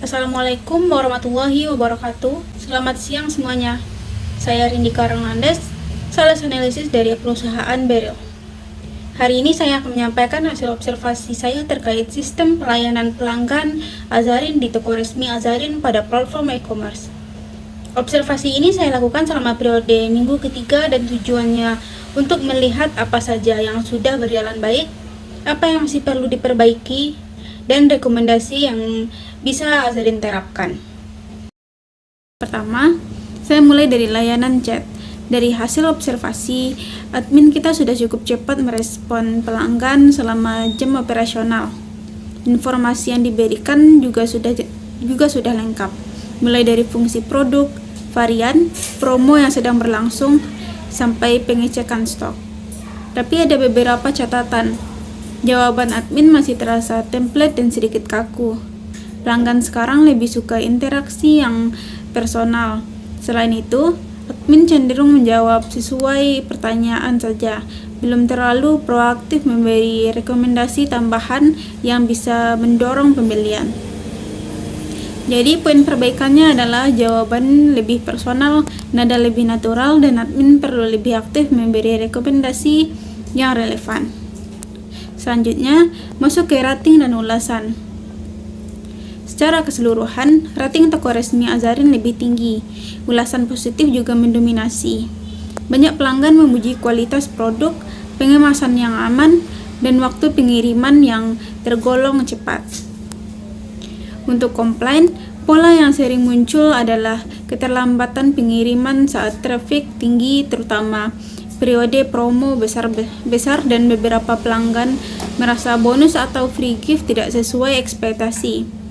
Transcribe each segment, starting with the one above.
Assalamualaikum warahmatullahi wabarakatuh. Selamat siang semuanya. Saya Rindika Rengandes, sales analisis dari perusahaan Beril. Hari ini saya akan menyampaikan hasil observasi saya terkait sistem pelayanan pelanggan Azarin di toko resmi Azarin pada platform e-commerce. Observasi ini saya lakukan selama periode minggu ketiga dan tujuannya untuk melihat apa saja yang sudah berjalan baik, apa yang masih perlu diperbaiki, dan rekomendasi yang bisa Azarin terapkan. Pertama, saya mulai dari layanan chat. Dari hasil observasi, admin kita sudah cukup cepat merespon pelanggan selama jam operasional. Informasi yang diberikan juga sudah lengkap, mulai dari fungsi produk, varian, promo yang sedang berlangsung, sampai pengecekan stok. Tapi ada beberapa catatan. Jawaban admin masih terasa template dan sedikit kaku. Pelanggan sekarang lebih suka interaksi yang personal. Selain itu, admin cenderung menjawab sesuai pertanyaan saja, belum terlalu proaktif memberi rekomendasi tambahan yang bisa mendorong pembelian. Jadi poin perbaikannya adalah jawaban lebih personal, nada lebih natural, dan admin perlu lebih aktif memberi rekomendasi yang relevan. Selanjutnya, masuk ke rating dan ulasan. Secara keseluruhan, rating toko resmi Azarin lebih tinggi. Ulasan positif juga mendominasi. Banyak pelanggan memuji kualitas produk, pengemasan yang aman, dan waktu pengiriman yang tergolong cepat. Untuk komplain, pola yang sering muncul adalah keterlambatan pengiriman saat traffic tinggi, terutama periode promo besar dan beberapa pelanggan merasa bonus atau free gift tidak sesuai ekspektasi.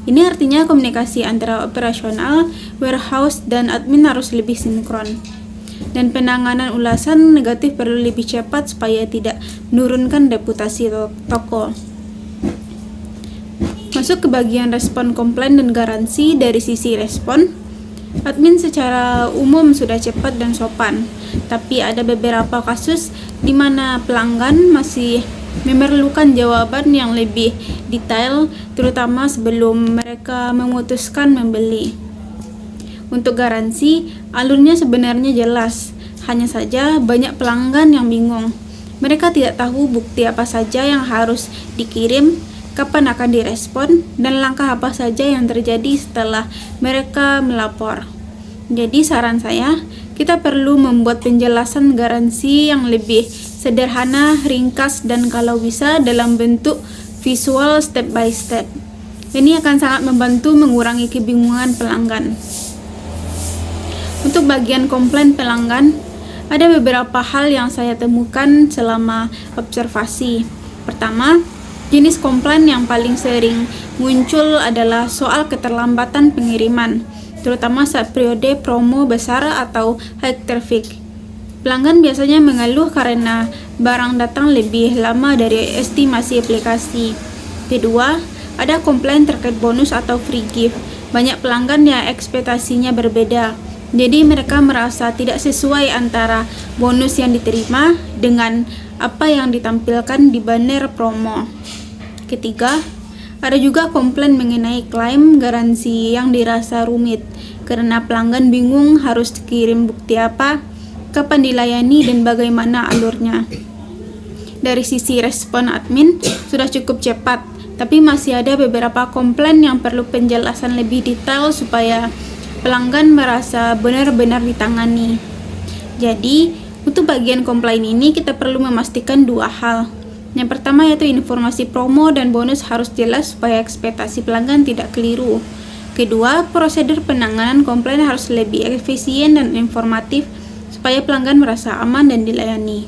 Ini artinya komunikasi antara operasional, warehouse, dan admin harus lebih sinkron. Dan penanganan ulasan negatif perlu lebih cepat supaya tidak menurunkan reputasi toko. Masuk ke bagian respon komplain dan garansi. Dari sisi respon, admin secara umum sudah cepat dan sopan, tapi ada beberapa kasus di mana pelanggan masih memerlukan jawaban yang lebih detail, terutama sebelum mereka memutuskan membeli. Untuk garansi, alurnya sebenarnya jelas, hanya saja banyak pelanggan yang bingung. Mereka tidak tahu bukti apa saja yang harus dikirim, kapan akan direspon, dan langkah apa saja yang terjadi setelah mereka melapor. Jadi saran saya, kita perlu membuat penjelasan garansi yang lebih sederhana, ringkas, dan kalau bisa dalam bentuk visual step by step. Ini akan sangat membantu mengurangi kebingungan pelanggan. Untuk bagian komplain pelanggan, ada beberapa hal yang saya temukan selama observasi. Pertama, jenis komplain yang paling sering muncul adalah soal keterlambatan pengiriman, terutama saat periode promo besar atau high traffic. Pelanggan biasanya mengeluh karena barang datang lebih lama dari estimasi aplikasi. Kedua, ada komplain terkait bonus atau free gift. Banyak pelanggan yang ekspektasinya berbeda, jadi mereka merasa tidak sesuai antara bonus yang diterima dengan apa yang ditampilkan di banner promo. Ketiga, ada juga komplain mengenai klaim garansi yang dirasa rumit, karena pelanggan bingung harus dikirim bukti apa, kapan dilayani, dan bagaimana alurnya. Dari sisi respon admin sudah cukup cepat, tapi masih ada beberapa komplain yang perlu penjelasan lebih detail supaya pelanggan merasa benar-benar ditangani. Jadi, untuk bagian komplain ini kita perlu memastikan dua hal. Yang pertama yaitu informasi promo dan bonus harus jelas supaya ekspektasi pelanggan tidak keliru. Kedua, prosedur penanganan komplain harus lebih efisien dan informatif supaya pelanggan merasa aman dan dilayani.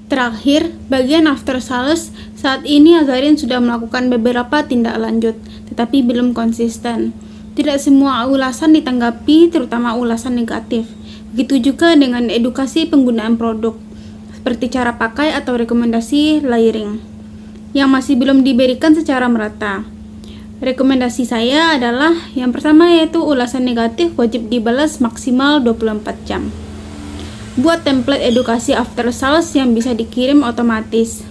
Terakhir, bagian after sales, saat ini Azarin sudah melakukan beberapa tindak lanjut, tetapi belum konsisten. Tidak semua ulasan ditanggapi, terutama ulasan negatif. Begitu juga dengan edukasi penggunaan produk, seperti cara pakai atau rekomendasi layering, yang masih belum diberikan secara merata. Rekomendasi saya adalah yang pertama yaitu ulasan negatif wajib dibalas maksimal 24 jam. Buat template edukasi after sales yang bisa dikirim otomatis.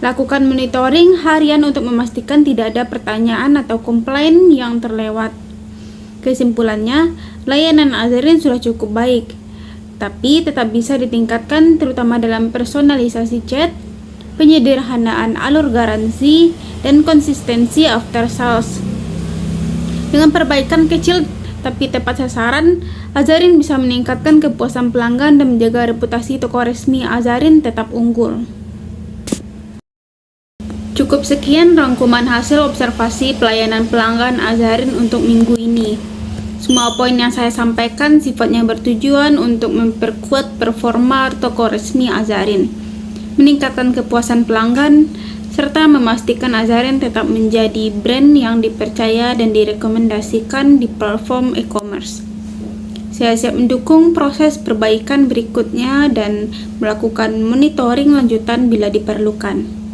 Lakukan monitoring harian untuk memastikan tidak ada pertanyaan atau komplain yang terlewat. Kesimpulannya, layanan Azarin sudah cukup baik, tapi tetap bisa ditingkatkan terutama dalam personalisasi chat, penyederhanaan alur garansi, dan konsistensi after sales. Dengan perbaikan kecil tapi tepat sasaran, Azarin bisa meningkatkan kepuasan pelanggan dan menjaga reputasi toko resmi Azarin tetap unggul. Cukup sekian rangkuman hasil observasi pelayanan pelanggan Azarin untuk minggu ini. Semua poin yang saya sampaikan sifatnya bertujuan untuk memperkuat performa toko resmi Azarin, meningkatkan kepuasan pelanggan, serta memastikan Azarin tetap menjadi brand yang dipercaya dan direkomendasikan di platform e-commerce. Saya siap mendukung proses perbaikan berikutnya dan melakukan monitoring lanjutan bila diperlukan.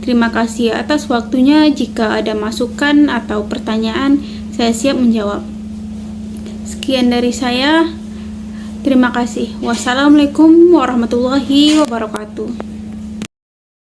Terima kasih atas waktunya. Jika ada masukan atau pertanyaan, saya siap menjawab. Sekian dari saya. Terima kasih. Wassalamualaikum warahmatullahi wabarakatuh.